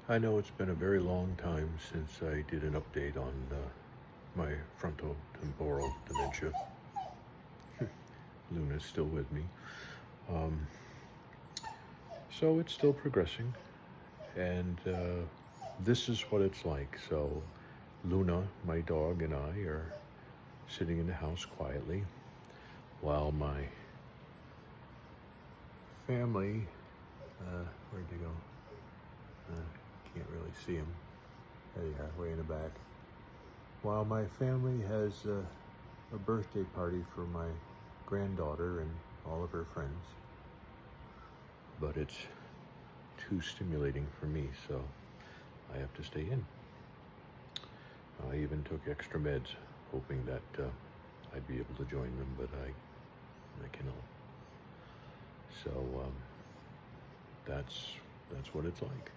I know it's been a very long time since I did an update on my frontotemporal dementia. Luna's still with me. Um, so it's still progressing, and this is what it's like. So Luna, my dog, and I are sitting in the house quietly while my family, where'd you go? Can't really see him. There you are, way in the back. While my family has a birthday party for my granddaughter and all of her friends. But it's too stimulating for me, so I have to stay in. I even took extra meds, hoping that I'd be able to join them, but I cannot. So that's what it's like.